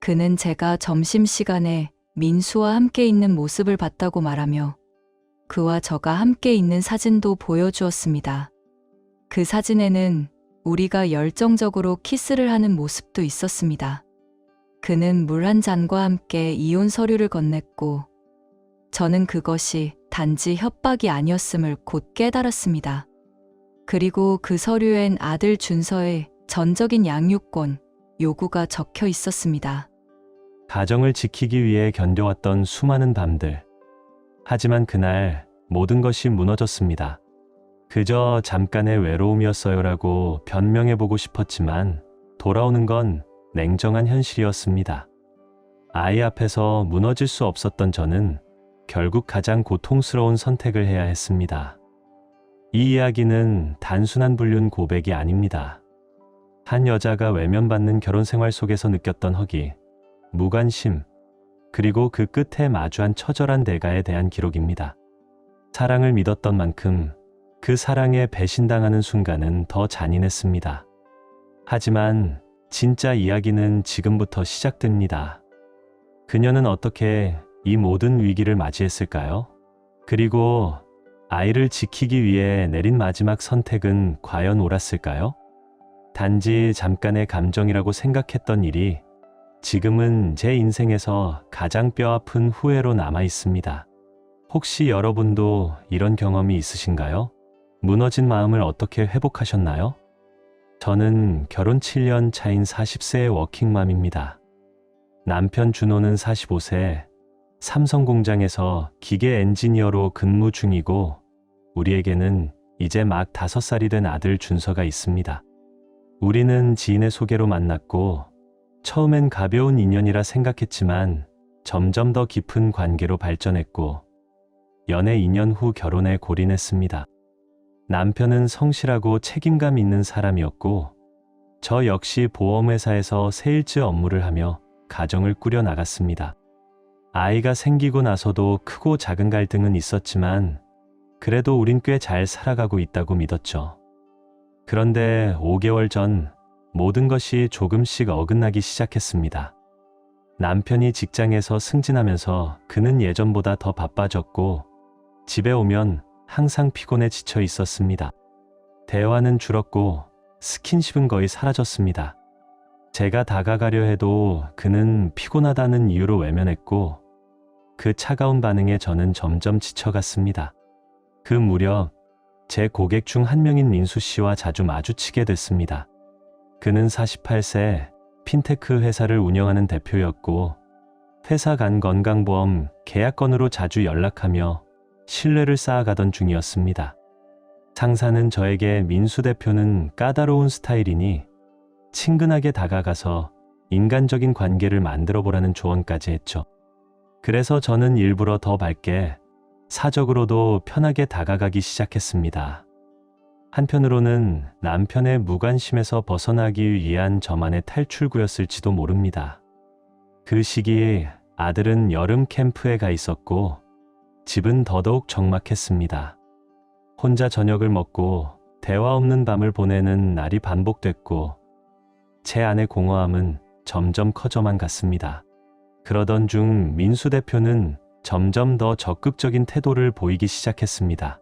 그는 제가 점심시간에 민수와 함께 있는 모습을 봤다고 말하며 그와 저가 함께 있는 사진도 보여주었습니다. 그 사진에는 우리가 열정적으로 키스를 하는 모습도 있었습니다. 그는 물 한 잔과 함께 이혼 서류를 건넸고 저는 그것이 단지 협박이 아니었음을 곧 깨달았습니다. 그리고 그 서류엔 아들 준서의 전적인 양육권 요구가 적혀 있었습니다. 가정을 지키기 위해 견뎌왔던 수많은 밤들. 하지만 그날 모든 것이 무너졌습니다. 그저 잠깐의 외로움이었어요라고 변명해보고 싶었지만 돌아오는 건 냉정한 현실이었습니다. 아이 앞에서 무너질 수 없었던 저는 결국 가장 고통스러운 선택을 해야 했습니다. 이 이야기는 단순한 불륜 고백이 아닙니다. 한 여자가 외면받는 결혼 생활 속에서 느꼈던 허기, 무관심, 그리고 그 끝에 마주한 처절한 대가에 대한 기록입니다. 사랑을 믿었던 만큼 그 사랑에 배신당하는 순간은 더 잔인했습니다. 하지만 진짜 이야기는 지금부터 시작됩니다. 그녀는 어떻게 이 모든 위기를 맞이했을까요? 그리고 아이를 지키기 위해 내린 마지막 선택은 과연 옳았을까요? 단지 잠깐의 감정이라고 생각했던 일이 지금은 제 인생에서 가장 뼈아픈 후회로 남아 있습니다. 혹시 여러분도 이런 경험이 있으신가요? 무너진 마음을 어떻게 회복하셨나요? 저는 결혼 7년 차인 40세의 워킹맘입니다. 남편 준호는 45세, 삼성공장에서 기계 엔지니어로 근무 중이고 우리에게는 이제 막 5살이 된 아들 준서가 있습니다. 우리는 지인의 소개로 만났고 처음엔 가벼운 인연이라 생각했지만 점점 더 깊은 관계로 발전했고 연애 2년 후 결혼에 골인했습니다. 남편은 성실하고 책임감 있는 사람이었고 저 역시 보험회사에서 세일즈 업무를 하며 가정을 꾸려 나갔습니다. 아이가 생기고 나서도 크고 작은 갈등은 있었지만 그래도 우린 꽤 잘 살아가고 있다고 믿었죠. 그런데 5개월 전 모든 것이 조금씩 어긋나기 시작했습니다. 남편이 직장에서 승진하면서 그는 예전보다 더 바빠졌고 집에 오면 항상 피곤해 지쳐 있었습니다. 대화는 줄었고 스킨십은 거의 사라졌습니다. 제가 다가가려 해도 그는 피곤하다는 이유로 외면했고 그 차가운 반응에 저는 점점 지쳐갔습니다. 그 무렵 제 고객 중 한 명인 민수 씨와 자주 마주치게 됐습니다. 그는 48세 핀테크 회사를 운영하는 대표였고 회사 간 건강보험 계약건으로 자주 연락하며 신뢰를 쌓아가던 중이었습니다. 상사는 저에게 민수 대표는 까다로운 스타일이니 친근하게 다가가서 인간적인 관계를 만들어 보라는 조언까지 했죠. 그래서 저는 일부러 더 밝게 사적으로도 편하게 다가가기 시작했습니다. 한편으로는 남편의 무관심에서 벗어나기 위한 저만의 탈출구였을지도 모릅니다. 그 시기에 아들은 여름 캠프에 가 있었고 집은 더더욱 적막했습니다. 혼자 저녁을 먹고 대화 없는 밤을 보내는 날이 반복됐고 제 안의 공허함은 점점 커져만 갔습니다. 그러던 중 민수 대표는 점점 더 적극적인 태도를 보이기 시작했습니다.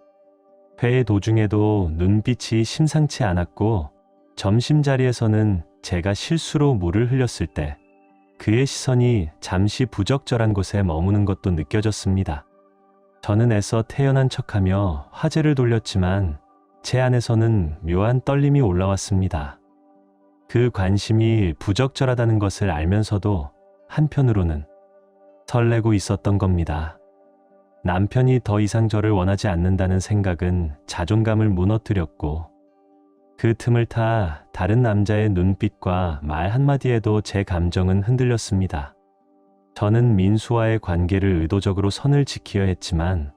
회의 도중에도 눈빛이 심상치 않았고 점심자리에서는 제가 실수로 물을 흘렸을 때 그의 시선이 잠시 부적절한 곳에 머무는 것도 느껴졌습니다. 저는 애써 태연한 척하며 화제를 돌렸지만 제 안에서는 묘한 떨림이 올라왔습니다. 그 관심이 부적절하다는 것을 알면서도 한편으로는 설레고 있었던 겁니다. 남편이 더 이상 저를 원하지 않는다는 생각은 자존감을 무너뜨렸고 그 틈을 타 다른 남자의 눈빛과 말 한마디에도 제 감정은 흔들렸습니다. 저는 민수와의 관계를 의도적으로 선을 지키려 했지만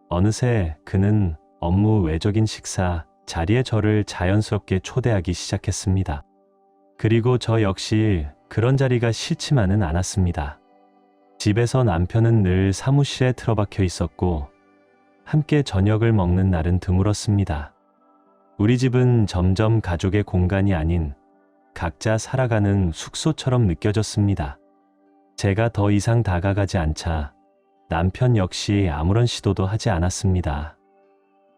어느새 그는 업무 외적인 식사 자리에 저를 자연스럽게 초대하기 시작했습니다. 그리고 저 역시 그런 자리가 싫지만은 않았습니다. 집에서 남편은 늘 사무실에 틀어박혀 있었고 함께 저녁을 먹는 날은 드물었습니다. 우리 집은 점점 가족의 공간이 아닌 각자 살아가는 숙소처럼 느껴졌습니다. 제가 더 이상 다가가지 않자 남편 역시 아무런 시도도 하지 않았습니다.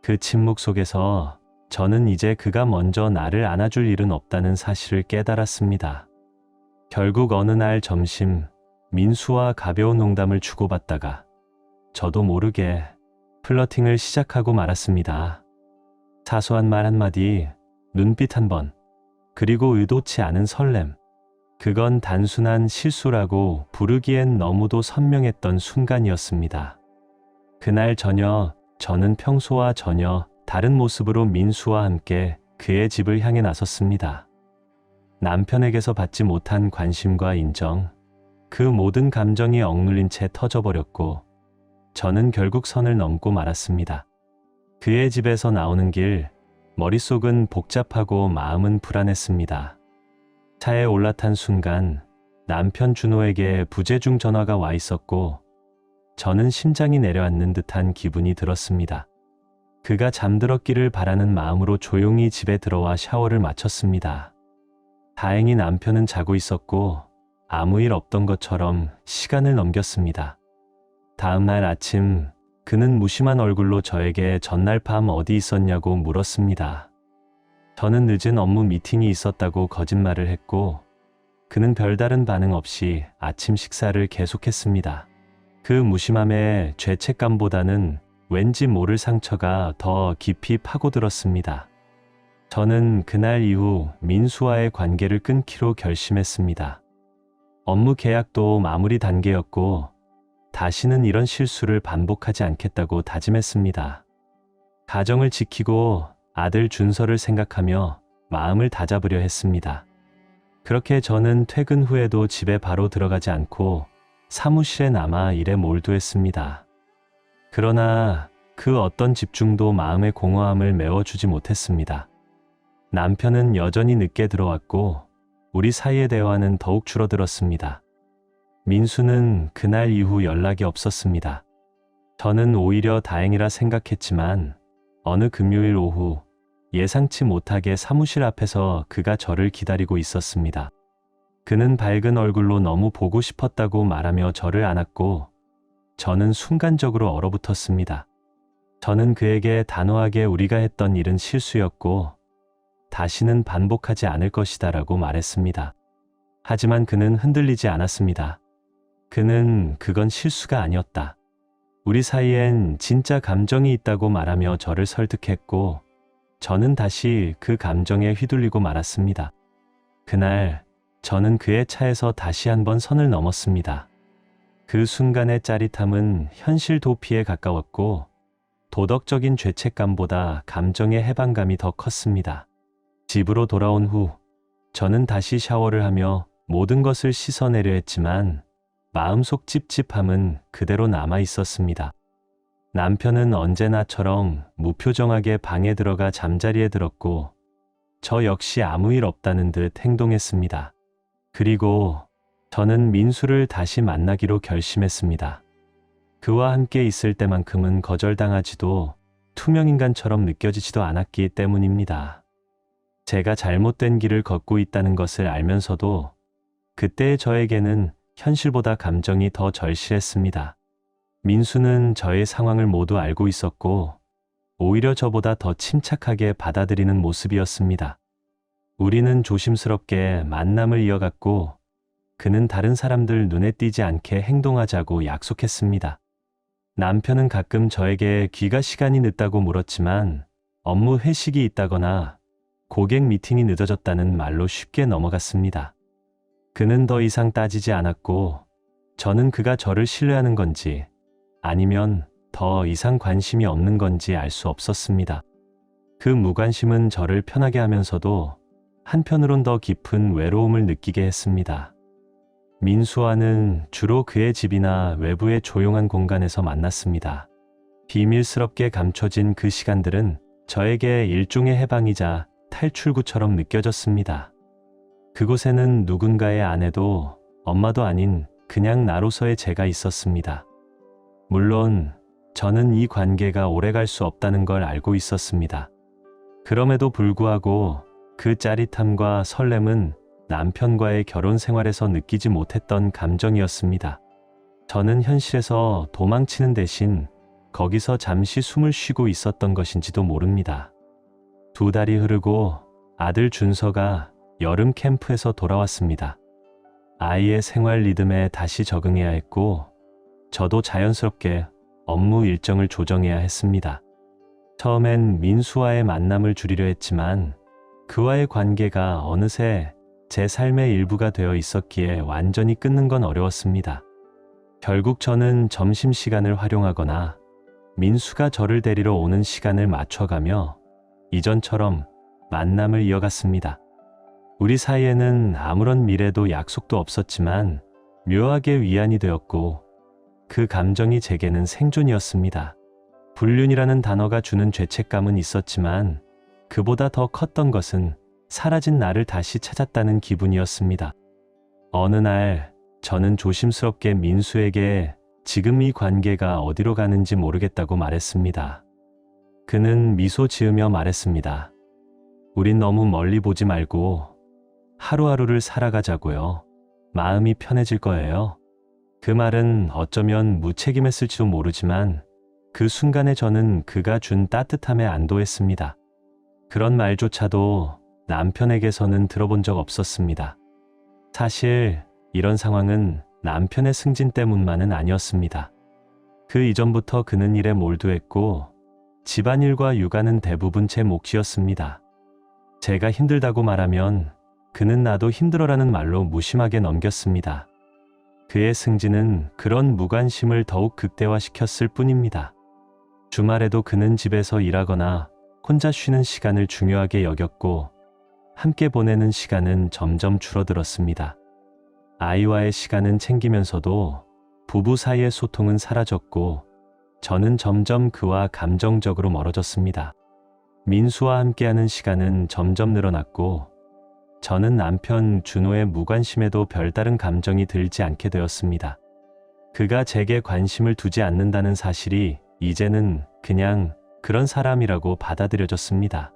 그 침묵 속에서 저는 이제 그가 먼저 나를 안아줄 일은 없다는 사실을 깨달았습니다. 결국 어느 날 점심, 민수와 가벼운 농담을 주고받다가 저도 모르게 플러팅을 시작하고 말았습니다. 사소한 말 한마디, 눈빛 한 번, 그리고 의도치 않은 설렘. 그건 단순한 실수라고 부르기엔 너무도 선명했던 순간이었습니다. 그날 저녁, 저는 평소와 전혀 다른 모습으로 민수와 함께 그의 집을 향해 나섰습니다. 남편에게서 받지 못한 관심과 인정, 그 모든 감정이 억눌린 채 터져버렸고 저는 결국 선을 넘고 말았습니다. 그의 집에서 나오는 길, 머릿속은 복잡하고 마음은 불안했습니다. 차에 올라탄 순간 남편 준호에게 부재중 전화가 와 있었고 저는 심장이 내려앉는 듯한 기분이 들었습니다. 그가 잠들었기를 바라는 마음으로 조용히 집에 들어와 샤워를 마쳤습니다. 다행히 남편은 자고 있었고 아무 일 없던 것처럼 시간을 넘겼습니다. 다음 날 아침 그는 무심한 얼굴로 저에게 전날 밤 어디 있었냐고 물었습니다. 저는 늦은 업무 미팅이 있었다고 거짓말을 했고 그는 별다른 반응 없이 아침 식사를 계속했습니다. 그 무심함에 죄책감보다는 왠지 모를 상처가 더 깊이 파고들었습니다. 저는 그날 이후 민수와의 관계를 끊기로 결심했습니다. 업무 계약도 마무리 단계였고 다시는 이런 실수를 반복하지 않겠다고 다짐했습니다. 가정을 지키고 아들 준서를 생각하며 마음을 다잡으려 했습니다. 그렇게 저는 퇴근 후에도 집에 바로 들어가지 않고 사무실에 남아 일에 몰두했습니다. 그러나 그 어떤 집중도 마음의 공허함을 메워주지 못했습니다. 남편은 여전히 늦게 들어왔고 우리 사이의 대화는 더욱 줄어들었습니다. 민수는 그날 이후 연락이 없었습니다. 저는 오히려 다행이라 생각했지만 어느 금요일 오후 예상치 못하게 사무실 앞에서 그가 저를 기다리고 있었습니다. 그는 밝은 얼굴로 너무 보고 싶었다고 말하며 저를 안았고 저는 순간적으로 얼어붙었습니다. 저는 그에게 단호하게 우리가 했던 일은 실수였고 다시는 반복하지 않을 것이다라고 말했습니다. 하지만 그는 흔들리지 않았습니다. 그건 실수가 아니었다. 우리 사이엔 진짜 감정이 있다고 말하며 저를 설득했고 저는 다시 그 감정에 휘둘리고 말았습니다. 그날 저는 그의 차에서 다시 한번 선을 넘었습니다. 그 순간의 짜릿함은 현실 도피에 가까웠고 도덕적인 죄책감보다 감정의 해방감이 더 컸습니다. 집으로 돌아온 후 저는 다시 샤워를 하며 모든 것을 씻어내려 했지만 마음속 찝찝함은 그대로 남아 있었습니다. 남편은 언제나처럼 무표정하게 방에 들어가 잠자리에 들었고 저 역시 아무 일 없다는 듯 행동했습니다. 그리고 저는 민수를 다시 만나기로 결심했습니다. 그와 함께 있을 때만큼은 거절당하지도 투명인간처럼 느껴지지도 않았기 때문입니다. 제가 잘못된 길을 걷고 있다는 것을 알면서도 그때의 저에게는 현실보다 감정이 더 절실했습니다. 민수는 저의 상황을 모두 알고 있었고 오히려 저보다 더 침착하게 받아들이는 모습이었습니다. 우리는 조심스럽게 만남을 이어갔고 그는 다른 사람들 눈에 띄지 않게 행동하자고 약속했습니다. 남편은 가끔 저에게 귀가 시간이 늦다고 물었지만 업무 회식이 있다거나 고객 미팅이 늦어졌다는 말로 쉽게 넘어갔습니다. 그는 더 이상 따지지 않았고 저는 그가 저를 신뢰하는 건지 아니면 더 이상 관심이 없는 건지 알 수 없었습니다. 그 무관심은 저를 편하게 하면서도 한편으론 더 깊은 외로움을 느끼게 했습니다. 민수와는 주로 그의 집이나 외부의 조용한 공간에서 만났습니다. 비밀스럽게 감춰진 그 시간들은 저에게 일종의 해방이자 탈출구처럼 느껴졌습니다. 그곳에는 누군가의 아내도 엄마도 아닌 그냥 나로서의 제가 있었습니다. 물론 저는 이 관계가 오래갈 수 없다는 걸 알고 있었습니다. 그럼에도 불구하고 그 짜릿함과 설렘은 남편과의 결혼 생활에서 느끼지 못했던 감정이었습니다. 저는 현실에서 도망치는 대신 거기서 잠시 숨을 쉬고 있었던 것인지도 모릅니다. 2달이 흐르고 아들 준서가 여름 캠프에서 돌아왔습니다. 아이의 생활 리듬에 다시 적응해야 했고, 저도 자연스럽게 업무 일정을 조정해야 했습니다. 처음엔 민수와의 만남을 줄이려 했지만 그와의 관계가 어느새 제 삶의 일부가 되어 있었기에 완전히 끊는 건 어려웠습니다. 결국 저는 점심시간을 활용하거나 민수가 저를 데리러 오는 시간을 맞춰가며 이전처럼 만남을 이어갔습니다. 우리 사이에는 아무런 미래도 약속도 없었지만 묘하게 위안이 되었고, 그 감정이 제게는 생존이었습니다. 불륜이라는 단어가 주는 죄책감은 있었지만 그보다 더 컸던 것은 사라진 나를 다시 찾았다는 기분이었습니다. 어느 날 저는 조심스럽게 민수에게 지금 이 관계가 어디로 가는지 모르겠다고 말했습니다. 그는 미소 지으며 말했습니다. 우린 너무 멀리 보지 말고 하루하루를 살아가자고요. 마음이 편해질 거예요. 그 말은 어쩌면 무책임했을지도 모르지만 그 순간에 저는 그가 준 따뜻함에 안도했습니다. 그런 말조차도 남편에게서는 들어본 적 없었습니다. 사실 이런 상황은 남편의 승진 때문만은 아니었습니다. 그 이전부터 그는 일에 몰두했고 집안일과 육아는 대부분 제 몫이었습니다. 제가 힘들다고 말하면 그는 나도 힘들어라는 말로 무심하게 넘겼습니다. 그의 승진은 그런 무관심을 더욱 극대화시켰을 뿐입니다. 주말에도 그는 집에서 일하거나 혼자 쉬는 시간을 중요하게 여겼고 함께 보내는 시간은 점점 줄어들었습니다. 아이와의 시간은 챙기면서도 부부 사이의 소통은 사라졌고 저는 점점 그와 감정적으로 멀어졌습니다. 민수와 함께하는 시간은 점점 늘어났고 저는 남편 준호의 무관심에도 별다른 감정이 들지 않게 되었습니다. 그가 제게 관심을 두지 않는다는 사실이 이제는 그냥 그런 사람이라고 받아들여졌습니다.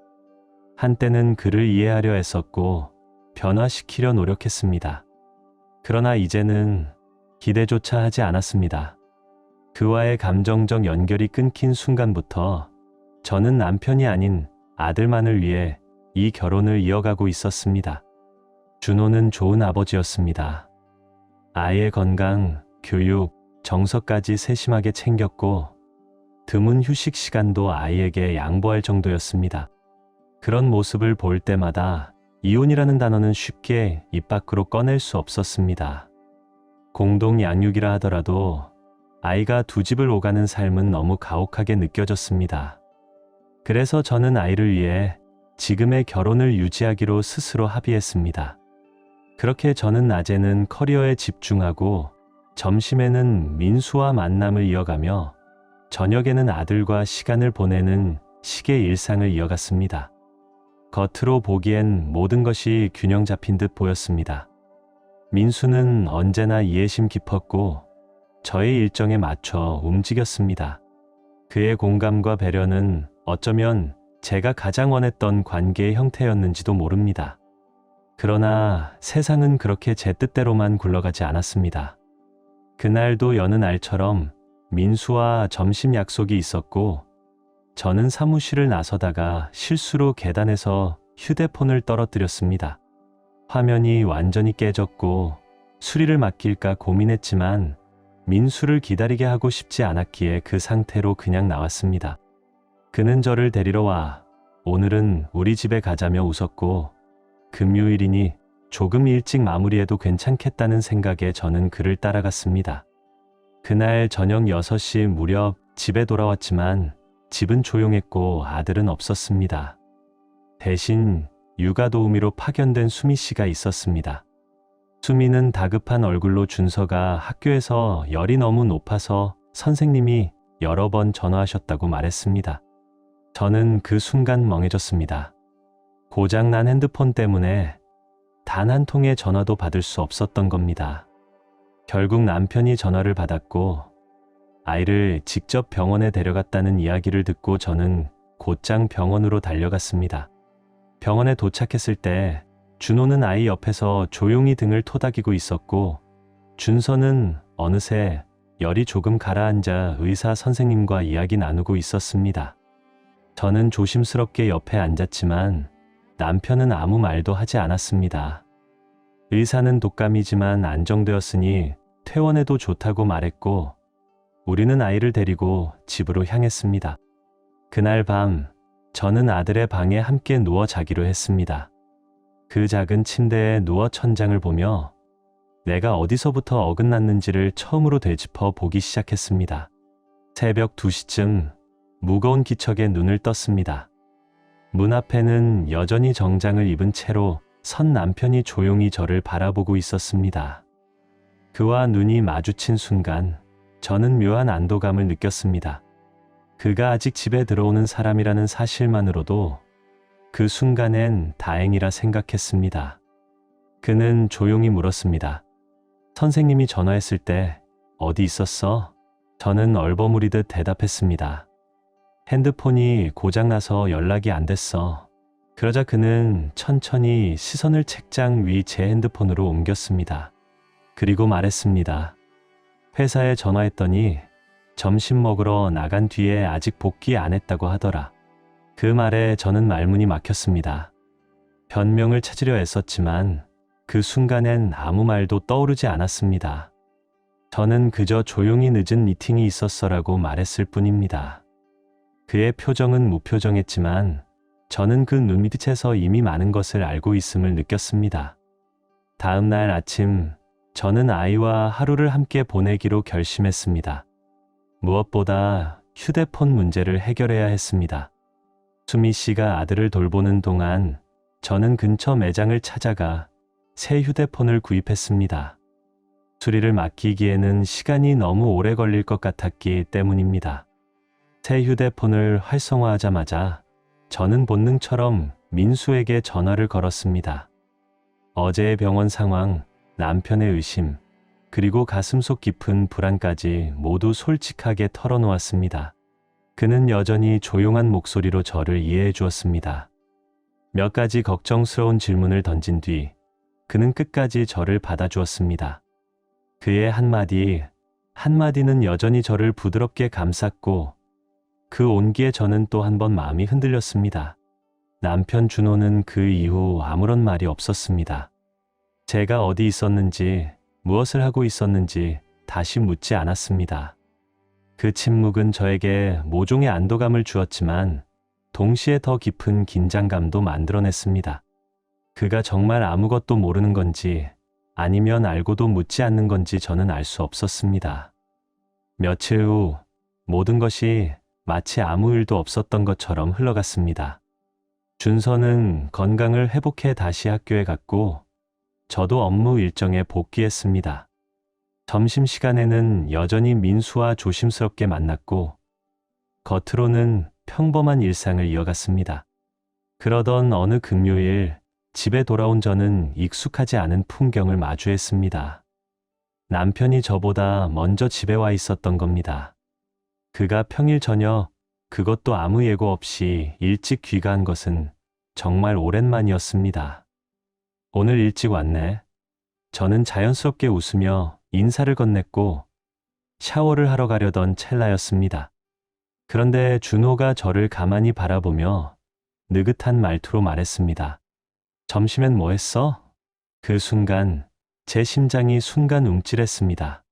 한때는 그를 이해하려 했었고 변화시키려 노력했습니다. 그러나 이제는 기대조차 하지 않았습니다. 그와의 감정적 연결이 끊긴 순간부터 저는 남편이 아닌 아들만을 위해 이 결혼을 이어가고 있었습니다. 준호는 좋은 아버지였습니다. 아이의 건강, 교육, 정서까지 세심하게 챙겼고 드문 휴식 시간도 아이에게 양보할 정도였습니다. 그런 모습을 볼 때마다 이혼이라는 단어는 쉽게 입 밖으로 꺼낼 수 없었습니다. 공동 양육이라 하더라도 아이가 두 집을 오가는 삶은 너무 가혹하게 느껴졌습니다. 그래서 저는 아이를 위해 지금의 결혼을 유지하기로 스스로 합의했습니다. 그렇게 저는 낮에는 커리어에 집중하고 점심에는 민수와 만남을 이어가며 저녁에는 아들과 시간을 보내는 식의 일상을 이어갔습니다. 겉으로 보기엔 모든 것이 균형 잡힌 듯 보였습니다. 민수는 언제나 이해심 깊었고 저의 일정에 맞춰 움직였습니다. 그의 공감과 배려는 어쩌면 제가 가장 원했던 관계의 형태였는지도 모릅니다. 그러나 세상은 그렇게 제 뜻대로만 굴러가지 않았습니다. 그날도 여느 날처럼 민수와 점심 약속이 있었고 저는 사무실을 나서다가 실수로 계단에서 휴대폰을 떨어뜨렸습니다. 화면이 완전히 깨졌고 수리를 맡길까 고민했지만 민수를 기다리게 하고 싶지 않았기에 그 상태로 그냥 나왔습니다. 그는 저를 데리러 와 오늘은 우리 집에 가자며 웃었고 금요일이니 조금 일찍 마무리해도 괜찮겠다는 생각에 저는 그를 따라갔습니다. 그날 저녁 6시 무렵 집에 돌아왔지만 집은 조용했고 아들은 없었습니다. 대신 육아 도우미로 파견된 수미 씨가 있었습니다. 수미는 다급한 얼굴로 준서가 학교에서 열이 너무 높아서 선생님이 여러 번 전화하셨다고 말했습니다. 저는 그 순간 멍해졌습니다. 고장난 핸드폰 때문에 단 한 통의 전화도 받을 수 없었던 겁니다. 결국 남편이 전화를 받았고 아이를 직접 병원에 데려갔다는 이야기를 듣고 저는 곧장 병원으로 달려갔습니다. 병원에 도착했을 때 준호는 아이 옆에서 조용히 등을 토닥이고 있었고 준서는 어느새 열이 조금 가라앉아 의사 선생님과 이야기 나누고 있었습니다. 저는 조심스럽게 옆에 앉았지만 남편은 아무 말도 하지 않았습니다. 의사는 독감이지만 안정되었으니 퇴원해도 좋다고 말했고 우리는 아이를 데리고 집으로 향했습니다. 그날 밤 저는 아들의 방에 함께 누워 자기로 했습니다. 그 작은 침대에 누워 천장을 보며 내가 어디서부터 어긋났는지를 처음으로 되짚어 보기 시작했습니다. 새벽 2시쯤 무거운 기척에 눈을 떴습니다. 문 앞에는 여전히 정장을 입은 채로 선 남편이 조용히 저를 바라보고 있었습니다. 그와 눈이 마주친 순간 저는 묘한 안도감을 느꼈습니다. 그가 아직 집에 들어오는 사람이라는 사실만으로도 그 순간엔 다행이라 생각했습니다. 그는 조용히 물었습니다. 선생님이 전화했을 때 어디 있었어? 저는 얼버무리듯 대답했습니다. 핸드폰이 고장나서 연락이 안 됐어. 그러자 그는 천천히 시선을 책장 위 제 핸드폰으로 옮겼습니다. 그리고 말했습니다. 회사에 전화했더니 점심 먹으러 나간 뒤에 아직 복귀 안 했다고 하더라. 그 말에 저는 말문이 막혔습니다. 변명을 찾으려 애썼지만 그 순간엔 아무 말도 떠오르지 않았습니다. 저는 그저 조용히 늦은 미팅이 있었어라고 말했을 뿐입니다. 그의 표정은 무표정했지만 저는 그 눈빛에서 이미 많은 것을 알고 있음을 느꼈습니다. 다음 날 아침 저는 아이와 하루를 함께 보내기로 결심했습니다. 무엇보다 휴대폰 문제를 해결해야 했습니다. 수미 씨가 아들을 돌보는 동안 저는 근처 매장을 찾아가 새 휴대폰을 구입했습니다. 수리를 맡기기에는 시간이 너무 오래 걸릴 것 같았기 때문입니다. 새 휴대폰을 활성화하자마자 저는 본능처럼 민수에게 전화를 걸었습니다. 어제의 병원 상황, 남편의 의심, 그리고 가슴속 깊은 불안까지 모두 솔직하게 털어놓았습니다. 그는 여전히 조용한 목소리로 저를 이해해 주었습니다. 몇 가지 걱정스러운 질문을 던진 뒤 그는 끝까지 저를 받아주었습니다. 그의 한마디는 여전히 저를 부드럽게 감쌌고 그 온기에 저는 또 한 번 마음이 흔들렸습니다. 남편 준호는 그 이후 아무런 말이 없었습니다. 제가 어디 있었는지, 무엇을 하고 있었는지 다시 묻지 않았습니다. 그 침묵은 저에게 모종의 안도감을 주었지만 동시에 더 깊은 긴장감도 만들어냈습니다. 그가 정말 아무것도 모르는 건지 아니면 알고도 묻지 않는 건지 저는 알 수 없었습니다. 며칠 후 모든 것이 마치 아무 일도 없었던 것처럼 흘러갔습니다. 준서는 건강을 회복해 다시 학교에 갔고 저도 업무 일정에 복귀했습니다. 점심시간에는 여전히 민수와 조심스럽게 만났고 겉으로는 평범한 일상을 이어갔습니다. 그러던 어느 금요일 집에 돌아온 저는 익숙하지 않은 풍경을 마주했습니다. 남편이 저보다 먼저 집에 와 있었던 겁니다. 그가 평일 저녁, 그것도 아무 예고 없이 일찍 귀가한 것은 정말 오랜만이었습니다. 오늘 일찍 왔네. 저는 자연스럽게 웃으며 인사를 건넸고 샤워를 하러 가려던 찰나였습니다. 그런데 준호가 저를 가만히 바라보며 느긋한 말투로 말했습니다. 점심엔 뭐 했어? 그 순간 제 심장이 순간 움찔했습니다.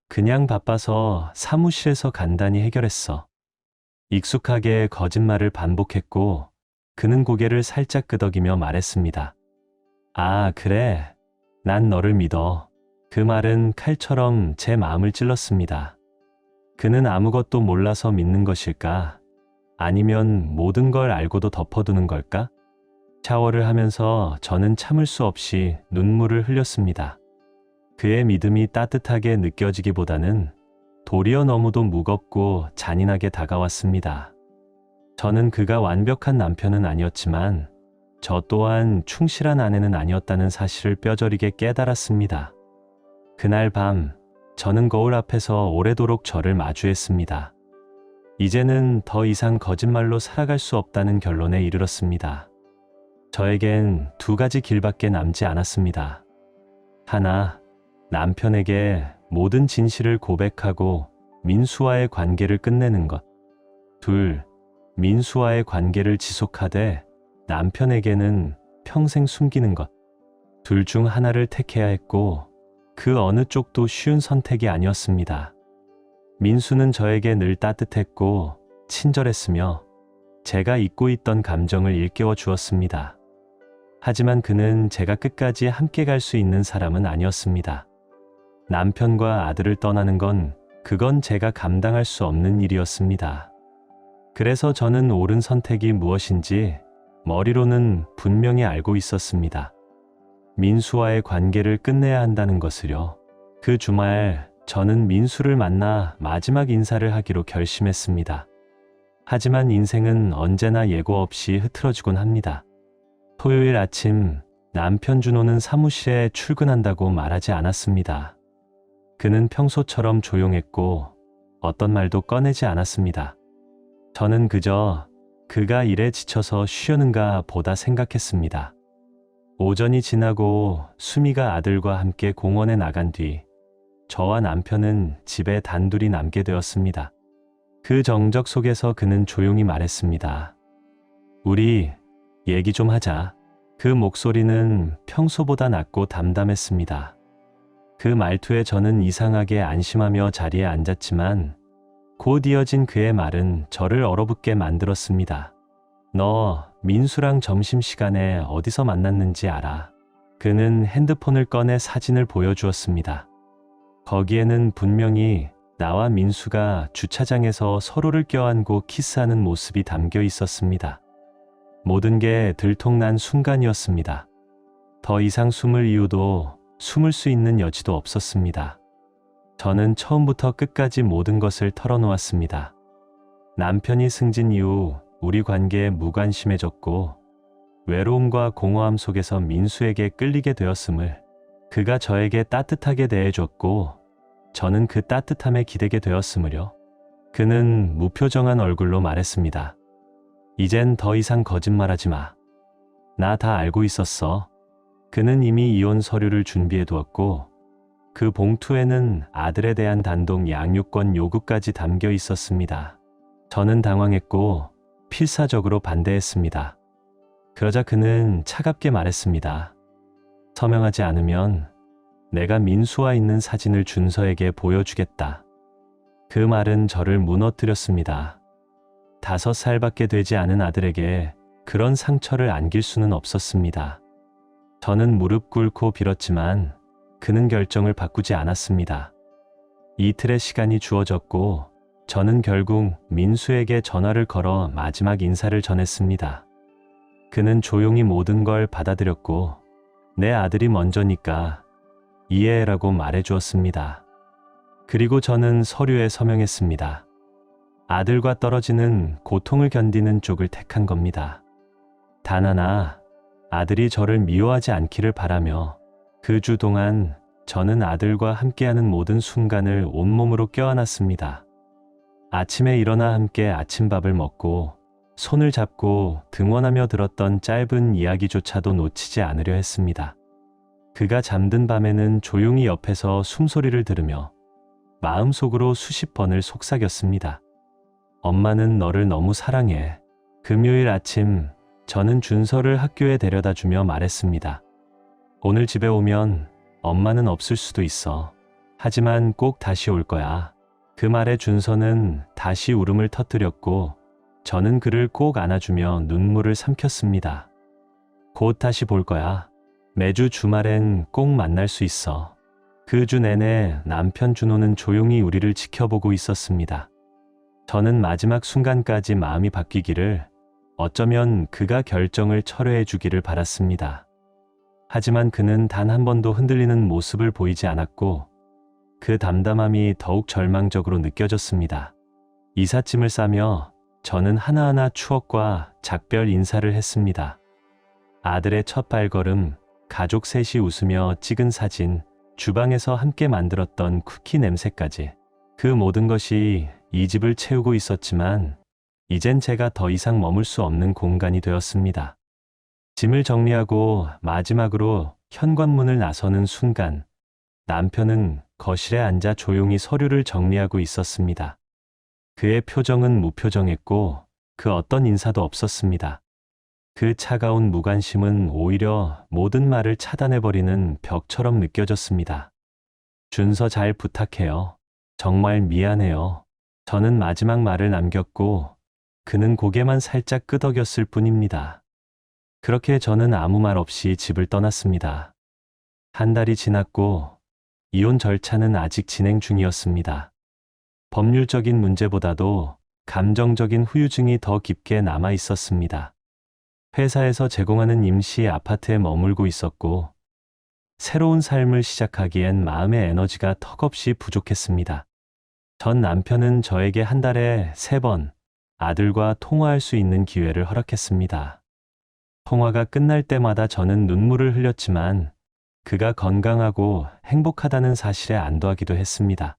그냥 바빠서 사무실에서 간단히 해결했어. 익숙하게 거짓말을 반복했고 그는 고개를 살짝 끄덕이며 말했습니다. 아, 그래. 난 너를 믿어. 그 말은 칼처럼 제 마음을 찔렀습니다. 그는 아무것도 몰라서 믿는 것일까? 아니면 모든 걸 알고도 덮어두는 걸까? 샤워를 하면서 저는 참을 수 없이 눈물을 흘렸습니다. 그의 믿음이 따뜻하게 느껴지기보다는 도리어 너무도 무겁고 잔인하게 다가왔습니다. 저는 그가 완벽한 남편은 아니었지만 저 또한 충실한 아내는 아니었다는 사실을 뼈저리게 깨달았습니다. 그날 밤 저는 거울 앞에서 오래도록 저를 마주했습니다. 이제는 더 이상 거짓말로 살아갈 수 없다는 결론에 이르렀습니다. 저에겐 두 가지 길밖에 남지 않았습니다. 하나, 남편에게 모든 진실을 고백하고 민수와의 관계를 끝내는 것. 둘, 민수와의 관계를 지속하되 남편에게는 평생 숨기는 것. 둘 중 하나를 택해야 했고 그 어느 쪽도 쉬운 선택이 아니었습니다. 민수는 저에게 늘 따뜻했고 친절했으며 제가 잊고 있던 감정을 일깨워 주었습니다. 하지만 그는 제가 끝까지 함께 갈 수 있는 사람은 아니었습니다. 남편과 아들을 떠나는 그건 제가 감당할 수 없는 일이었습니다. 그래서 저는 옳은 선택이 무엇인지 머리로는 분명히 알고 있었습니다. 민수와의 관계를 끝내야 한다는 것을요. 그 주말 저는 민수를 만나 마지막 인사를 하기로 결심했습니다. 하지만 인생은 언제나 예고 없이 흐트러지곤 합니다. 토요일 아침 남편 준호는 사무실에 출근한다고 말하지 않았습니다. 그는 평소처럼 조용했고 어떤 말도 꺼내지 않았습니다. 저는 그저 그가 일에 지쳐서 쉬려는가 보다 생각했습니다. 오전이 지나고 수미가 아들과 함께 공원에 나간 뒤 저와 남편은 집에 단둘이 남게 되었습니다. 그 정적 속에서 그는 조용히 말했습니다. 우리 얘기 좀 하자. 그 목소리는 평소보다 낮고 담담했습니다. 그 말투에 저는 이상하게 안심하며 자리에 앉았지만 곧 이어진 그의 말은 저를 얼어붙게 만들었습니다. 너 민수랑 점심시간에 어디서 만났는지 알아? 그는 핸드폰을 꺼내 사진을 보여주었습니다. 거기에는 분명히 나와 민수가 주차장에서 서로를 껴안고 키스하는 모습이 담겨 있었습니다. 모든 게 들통난 순간이었습니다. 더 이상 숨을 이유도 숨을 수 있는 여지도 없었습니다. 저는 처음부터 끝까지 모든 것을 털어놓았습니다. 남편이 승진 이후 우리 관계에 무관심해졌고 외로움과 공허함 속에서 민수에게 끌리게 되었음을, 그가 저에게 따뜻하게 대해줬고 저는 그 따뜻함에 기대게 되었음을요. 그는 무표정한 얼굴로 말했습니다. 이젠 더 이상 거짓말하지 마. 나 다 알고 있었어. 그는 이미 이혼 서류를 준비해 두었고 그 봉투에는 아들에 대한 단독 양육권 요구까지 담겨 있었습니다. 저는 당황했고 필사적으로 반대했습니다. 그러자 그는 차갑게 말했습니다. 서명하지 않으면 내가 민수와 있는 사진을 준서에게 보여주겠다. 그 말은 저를 무너뜨렸습니다. 5살밖에 되지 않은 아들에게 그런 상처를 안길 수는 없었습니다. 저는 무릎 꿇고 빌었지만 그는 결정을 바꾸지 않았습니다. 이틀의 시간이 주어졌고 저는 결국 민수에게 전화를 걸어 마지막 인사를 전했습니다. 그는 조용히 모든 걸 받아들였고 내 아들이 먼저니까 이해해라고 말해주었습니다. 그리고 저는 서류에 서명했습니다. 아들과 떨어지는 고통을 견디는 쪽을 택한 겁니다. 단 하나, 아들이 저를 미워하지 않기를 바라며 그 주 동안 저는 아들과 함께하는 모든 순간을 온몸으로 껴안았습니다. 아침에 일어나 함께 아침밥을 먹고 손을 잡고 등원하며 들었던 짧은 이야기조차도 놓치지 않으려 했습니다. 그가 잠든 밤에는 조용히 옆에서 숨소리를 들으며 마음속으로 수십 번을 속삭였습니다. 엄마는 너를 너무 사랑해. 금요일 아침 저는 준서를 학교에 데려다 주며 말했습니다. 오늘 집에 오면 엄마는 없을 수도 있어. 하지만 꼭 다시 올 거야. 그 말에 준서는 다시 울음을 터뜨렸고 저는 그를 꼭 안아주며 눈물을 삼켰습니다. 곧 다시 볼 거야. 매주 주말엔 꼭 만날 수 있어. 그 주 내내 남편 준호는 조용히 우리를 지켜보고 있었습니다. 저는 마지막 순간까지 마음이 바뀌기를, 어쩌면 그가 결정을 철회해 주기를 바랐습니다. 하지만 그는 단 한 번도 흔들리는 모습을 보이지 않았고 그 담담함이 더욱 절망적으로 느껴졌습니다. 이삿짐을 싸며 저는 하나하나 추억과 작별 인사를 했습니다. 아들의 첫 발걸음, 가족 셋이 웃으며 찍은 사진, 주방에서 함께 만들었던 쿠키 냄새까지, 그 모든 것이 이 집을 채우고 있었지만 이젠 제가 더 이상 머물 수 없는 공간이 되었습니다. 짐을 정리하고 마지막으로 현관문을 나서는 순간 남편은 거실에 앉아 조용히 서류를 정리하고 있었습니다. 그의 표정은 무표정했고 그 어떤 인사도 없었습니다. 그 차가운 무관심은 오히려 모든 말을 차단해버리는 벽처럼 느껴졌습니다. 준서 잘 부탁해요. 정말 미안해요. 저는 마지막 말을 남겼고 그는 고개만 살짝 끄덕였을 뿐입니다. 그렇게 저는 아무 말 없이 집을 떠났습니다. 한 달이 지났고 이혼 절차는 아직 진행 중이었습니다. 법률적인 문제보다도 감정적인 후유증이 더 깊게 남아 있었습니다. 회사에서 제공하는 임시 아파트에 머물고 있었고 새로운 삶을 시작하기엔 마음의 에너지가 턱없이 부족했습니다. 전 남편은 저에게 한 달에 3번 아들과 통화할 수 있는 기회를 허락했습니다. 통화가 끝날 때마다 저는 눈물을 흘렸지만 그가 건강하고 행복하다는 사실에 안도하기도 했습니다.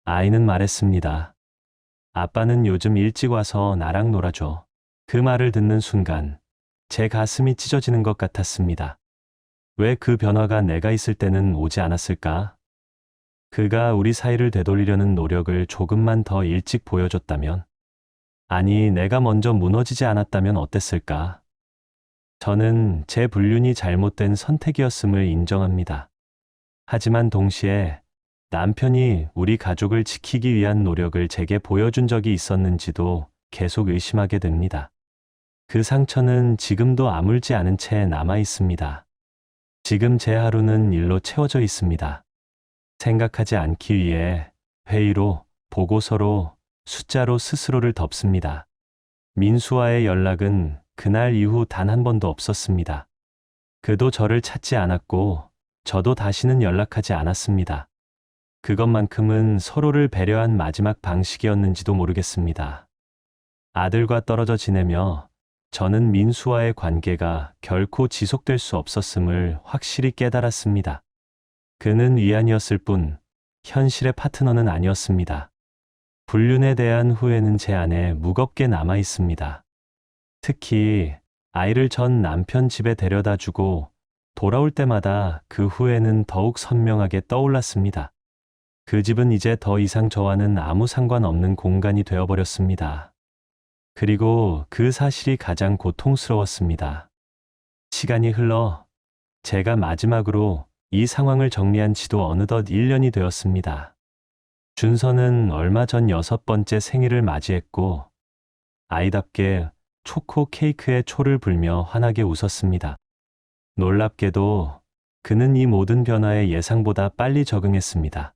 아이는 말했습니다. 아빠는 요즘 일찍 와서 나랑 놀아줘. 그 말을 듣는 순간 제 가슴이 찢어지는 것 같았습니다. 왜 그 변화가 내가 있을 때는 오지 않았을까? 그가 우리 사이를 되돌리려는 노력을 조금만 더 일찍 보여줬다면? 아니, 내가 먼저 무너지지 않았다면 어땠을까? 저는 제 불륜이 잘못된 선택이었음을 인정합니다. 하지만 동시에 남편이 우리 가족을 지키기 위한 노력을 제게 보여준 적이 있었는지도 계속 의심하게 됩니다. 그 상처는 지금도 아물지 않은 채 남아 있습니다. 지금 제 하루는 일로 채워져 있습니다. 생각하지 않기 위해 회의로, 보고서로, 숫자로 스스로를 덮습니다. 민수와의 연락은 그날 이후 단 한 번도 없었습니다. 그도 저를 찾지 않았고 저도 다시는 연락하지 않았습니다. 그것만큼은 서로를 배려한 마지막 방식이었는지도 모르겠습니다. 아들과 떨어져 지내며 저는 민수와의 관계가 결코 지속될 수 없었음을 확실히 깨달았습니다. 그는 위안이었을 뿐 현실의 파트너는 아니었습니다. 불륜에 대한 후회는 제 안에 무겁게 남아 있습니다. 특히 아이를 전 남편 집에 데려다 주고 돌아올 때마다 그 후회는 더욱 선명하게 떠올랐습니다. 그 집은 이제 더 이상 저와는 아무 상관없는 공간이 되어버렸습니다. 그리고 그 사실이 가장 고통스러웠습니다. 시간이 흘러 제가 마지막으로 이 상황을 정리한 지도 어느덧 1년이 되었습니다. 준서는 얼마 전 6번째 생일을 맞이했고 아이답게 초코 케이크에 초를 불며 환하게 웃었습니다. 놀랍게도 그는 이 모든 변화에 예상보다 빨리 적응했습니다.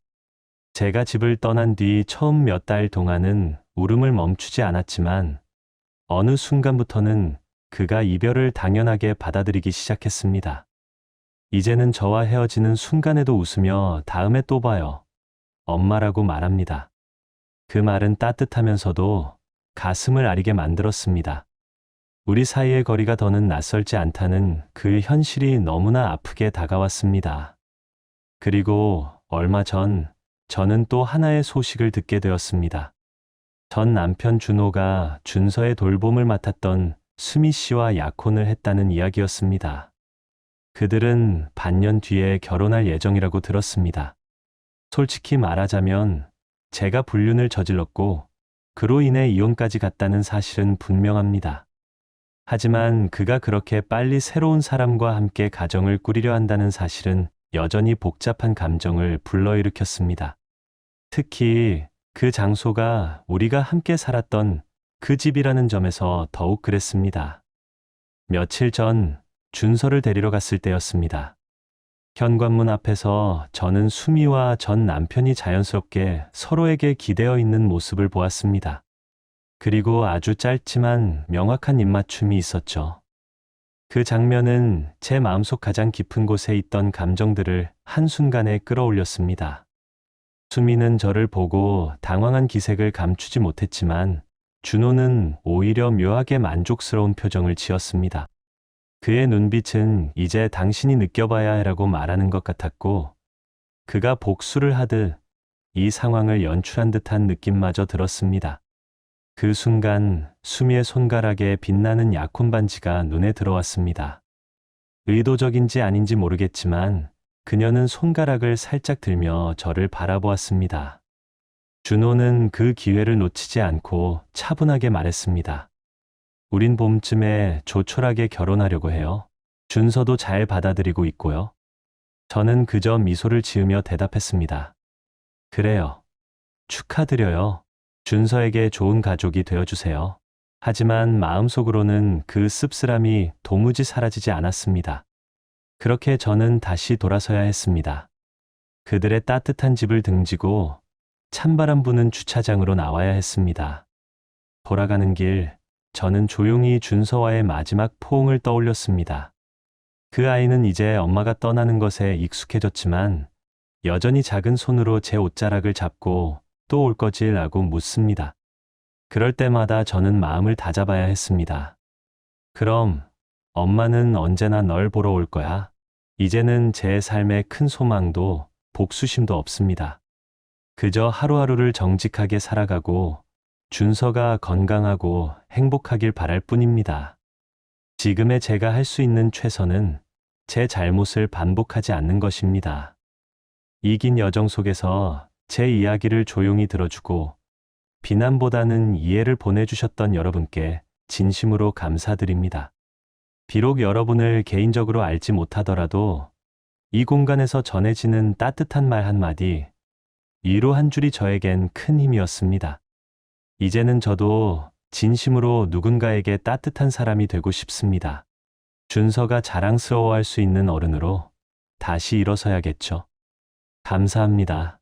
제가 집을 떠난 뒤 처음 몇 달 동안은 울음을 멈추지 않았지만 어느 순간부터는 그가 이별을 당연하게 받아들이기 시작했습니다. 이제는 저와 헤어지는 순간에도 웃으며 다음에 또 봐요. 엄마라고 말합니다. 그 말은 따뜻하면서도 가슴을 아리게 만들었습니다. 우리 사이의 거리가 더는 낯설지 않다는 그 현실이 너무나 아프게 다가왔습니다. 그리고 얼마 전 저는 또 하나의 소식을 듣게 되었습니다. 전 남편 준호가 준서의 돌봄을 맡았던 수미 씨와 약혼을 했다는 이야기였습니다. 그들은 반년 뒤에 결혼할 예정이라고 들었습니다. 솔직히 말하자면 제가 불륜을 저질렀고 그로 인해 이혼까지 갔다는 사실은 분명합니다. 하지만 그가 그렇게 빨리 새로운 사람과 함께 가정을 꾸리려 한다는 사실은 여전히 복잡한 감정을 불러일으켰습니다. 특히 그 장소가 우리가 함께 살았던 그 집이라는 점에서 더욱 그랬습니다. 며칠 전 준서를 데리러 갔을 때였습니다. 현관문 앞에서 저는 수미와 전 남편이 자연스럽게 서로에게 기대어 있는 모습을 보았습니다. 그리고 아주 짧지만 명확한 입맞춤이 있었죠. 그 장면은 제 마음속 가장 깊은 곳에 있던 감정들을 한순간에 끌어올렸습니다. 수미는 저를 보고 당황한 기색을 감추지 못했지만 준호는 오히려 묘하게 만족스러운 표정을 지었습니다. 그의 눈빛은 이제 당신이 느껴봐야 해라고 말하는 것 같았고 그가 복수를 하듯 이 상황을 연출한 듯한 느낌마저 들었습니다. 그 순간 수미의 손가락에 빛나는 약혼 반지가 눈에 들어왔습니다. 의도적인지 아닌지 모르겠지만 그녀는 손가락을 살짝 들며 저를 바라보았습니다. 준호는 그 기회를 놓치지 않고 차분하게 말했습니다. 우린 봄쯤에 조촐하게 결혼하려고 해요. 준서도 잘 받아들이고 있고요. 저는 그저 미소를 지으며 대답했습니다. 그래요. 축하드려요. 준서에게 좋은 가족이 되어주세요. 하지만 마음속으로는 그 씁쓸함이 도무지 사라지지 않았습니다. 그렇게 저는 다시 돌아서야 했습니다. 그들의 따뜻한 집을 등지고 찬바람 부는 주차장으로 나와야 했습니다. 돌아가는 길, 저는 조용히 준서와의 마지막 포옹을 떠올렸습니다. 그 아이는 이제 엄마가 떠나는 것에 익숙해졌지만 여전히 작은 손으로 제 옷자락을 잡고 또 올 거지? 라고 묻습니다. 그럴 때마다 저는 마음을 다잡아야 했습니다. 그럼 엄마는 언제나 널 보러 올 거야. 이제는 제 삶에 큰 소망도 복수심도 없습니다. 그저 하루하루를 정직하게 살아가고 준서가 건강하고 행복하길 바랄 뿐입니다. 지금의 제가 할 수 있는 최선은 제 잘못을 반복하지 않는 것입니다. 이 긴 여정 속에서 제 이야기를 조용히 들어주고 비난보다는 이해를 보내주셨던 여러분께 진심으로 감사드립니다. 비록 여러분을 개인적으로 알지 못하더라도 이 공간에서 전해지는 따뜻한 말 한마디, 위로 한 줄이 저에겐 큰 힘이었습니다. 이제는 저도 진심으로 누군가에게 따뜻한 사람이 되고 싶습니다. 준서가 자랑스러워할 수 있는 어른으로 다시 일어서야겠죠. 감사합니다.